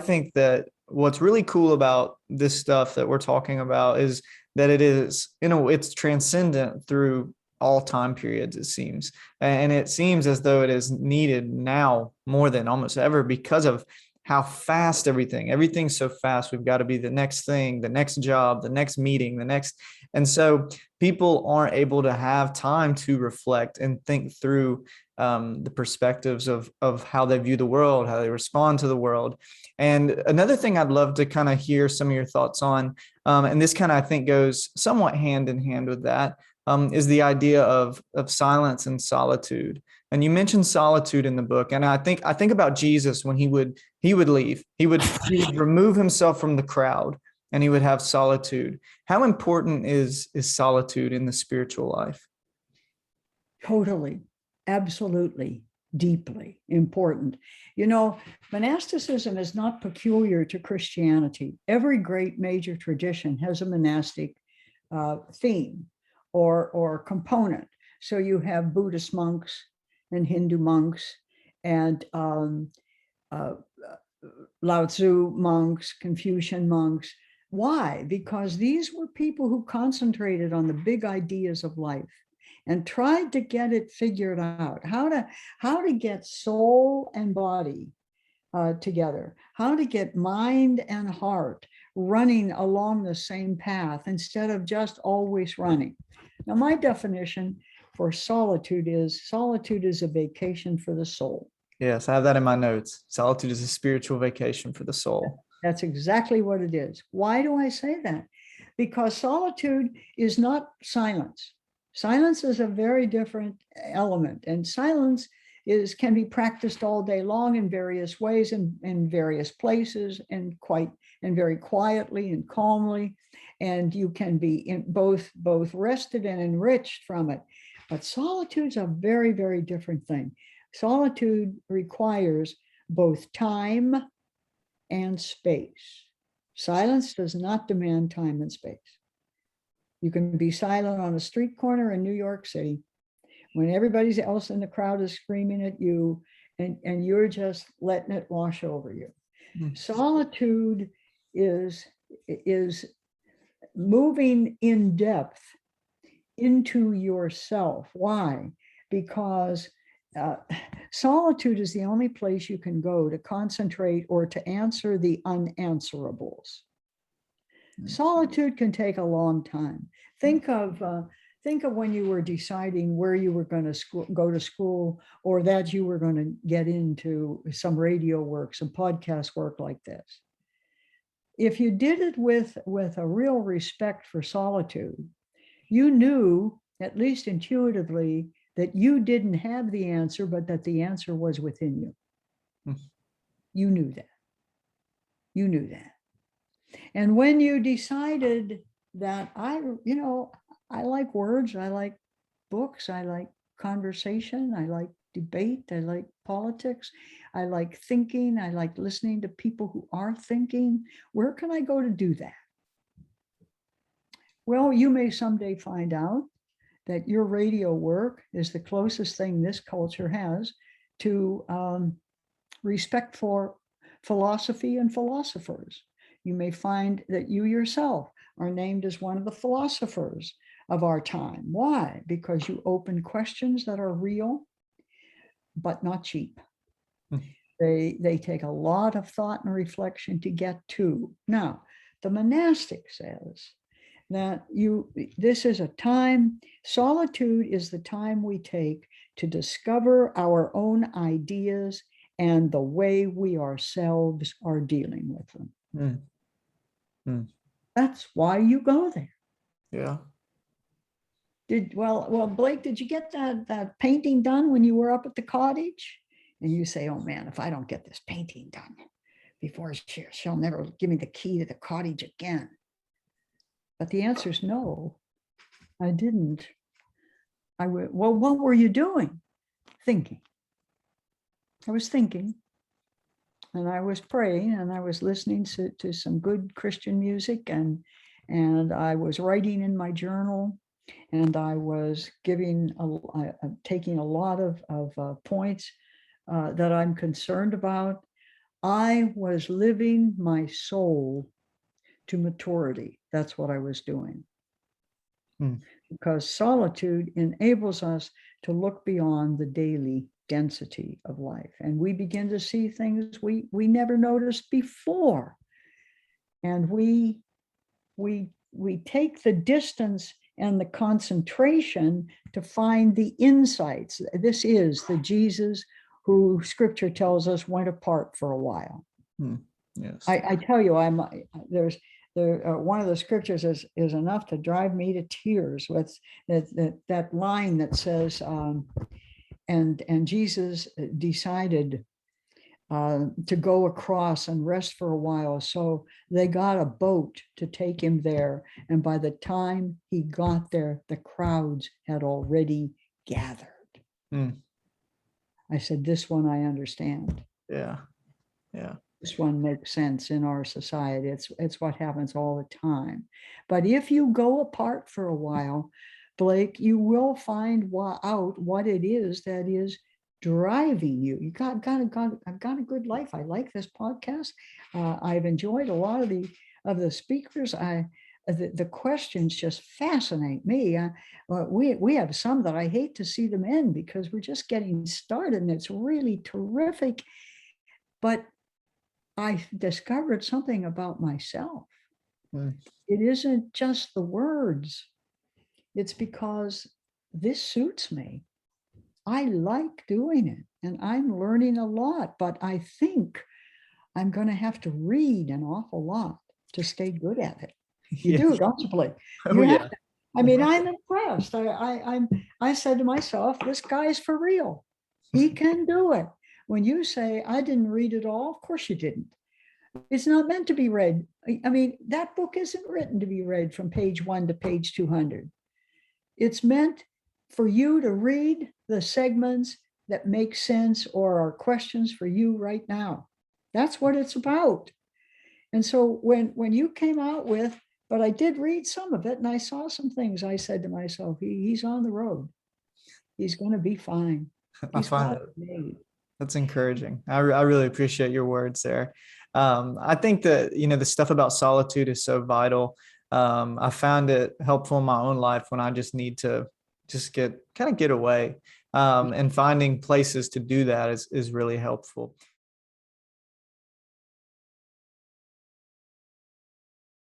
think that what's really cool about this stuff that we're talking about is that it is, it's transcendent through all time periods, it seems. And it seems as though it is needed now more than almost ever because of how fast everything's so fast. We've got to be the next thing, the next job, the next meeting, the next. And so people aren't able to have time to reflect and think through the perspectives of how they view the world, how they respond to the world. And another thing I'd love to kind of hear some of your thoughts on, and this kind of, I think, goes somewhat hand in hand with that, is the idea of silence and solitude. And you mentioned solitude in the book, and I think about Jesus when he would leave. He would remove himself from the crowd, and he would have solitude. How important is solitude in the spiritual life? Totally, absolutely, deeply important. Monasticism is not peculiar to Christianity. Every great major tradition has a monastic theme or component. So you have Buddhist monks and Hindu monks and Lao Tzu monks, Confucian monks. Why? Because these were people who concentrated on the big ideas of life and tried to get it figured out, how to get soul and body together, how to get mind and heart running along the same path instead of just always running. Now, my definition for solitude is a vacation for the soul. Yes, I have that in my notes. Solitude is a spiritual vacation for the soul. That's exactly what it is. Why do I say that? Because solitude is not silence. Silence is a very different element, and silence can be practiced all day long in various ways and in various places and very quietly and calmly, and you can be in both rested and enriched from it. But solitude's a very, very different thing. Solitude requires both time and space. Silence does not demand time and space. You can be silent on a street corner in New York City when everybody else in the crowd is screaming at you and you're just letting it wash over you. Mm-hmm. Solitude is moving in depth into yourself. Why? Because solitude is the only place you can go to concentrate or to answer the unanswerables. Solitude can take a long time. Think of when you were deciding where you were going to go to school, or that you were going to get into some radio work, some podcast work like this. If you did it with a real respect for solitude, you knew, at least intuitively, that you didn't have the answer, but that the answer was within you. You knew that. You knew that. And when you decided that I like words, I like books, I like conversation, I like debate, I like politics, I like thinking, I like listening to people who are thinking, where can I go to do that? Well, you may someday find out that your radio work is the closest thing this culture has to respect for philosophy and philosophers. You may find that you yourself are named as one of the philosophers of our time. Why? Because you open questions that are real, but not cheap. They take a lot of thought and reflection to get to. Now, the monastic says that this is a time, solitude is the time we take to discover our own ideas and the way we ourselves are dealing with them. That's why you go there. Yeah. Well, Blake, did you get that painting done when you were up at the cottage? And you say, oh man, if I don't get this painting done before she'll never give me the key to the cottage again. But the answer is no, I didn't. Well, what were you doing? Thinking. I was thinking. And I was praying, and I was listening to some good Christian music, and I was writing in my journal, and I was taking a lot of points that I'm concerned about. I was living my soul to maturity. That's what I was doing. Because solitude enables us to look beyond the daily density of life. And we begin to see things we never noticed before. And we take the distance and the concentration to find the insights. This is the Jesus who scripture tells us went apart for a while. Yes. I tell you, one of the scriptures is enough to drive me to tears with that line that says, and Jesus decided to go across and rest for a while. So they got a boat to take him there. And by the time he got there, the crowds had already gathered. I said, this one I understand. Yeah. Yeah. This one makes sense in our society. It's what happens all the time. But if you go apart for a while, Blake, you will find out what it is that is driving you. I've got a good life. I like this podcast. I've enjoyed a lot of the speakers. The questions just fascinate me. We have some that I hate to see them end because we're just getting started, and it's really terrific. But I discovered something about myself. It isn't just the words. It's because this suits me. I like doing it, and I'm learning a lot, but I think I'm going to have to read an awful lot to stay good at it. You do, don't you, Blake? You have to. I mean, I'm impressed. I said to myself, this guy's for real. He can do it. When you say, I didn't read it all, of course you didn't. It's not meant to be read. I mean, that book isn't written to be read from page 1 to page 200. It's meant for you to read the segments that make sense or are questions for you right now. That's what it's about. And so when you came out with, but I did read some of it and I saw some things, I said to myself, he's on the road. He's going to be fine. I find that's encouraging. I really appreciate your words there. I think that, the stuff about solitude is so vital. I found it helpful in my own life when I just need to get away. And finding places to do that is really helpful.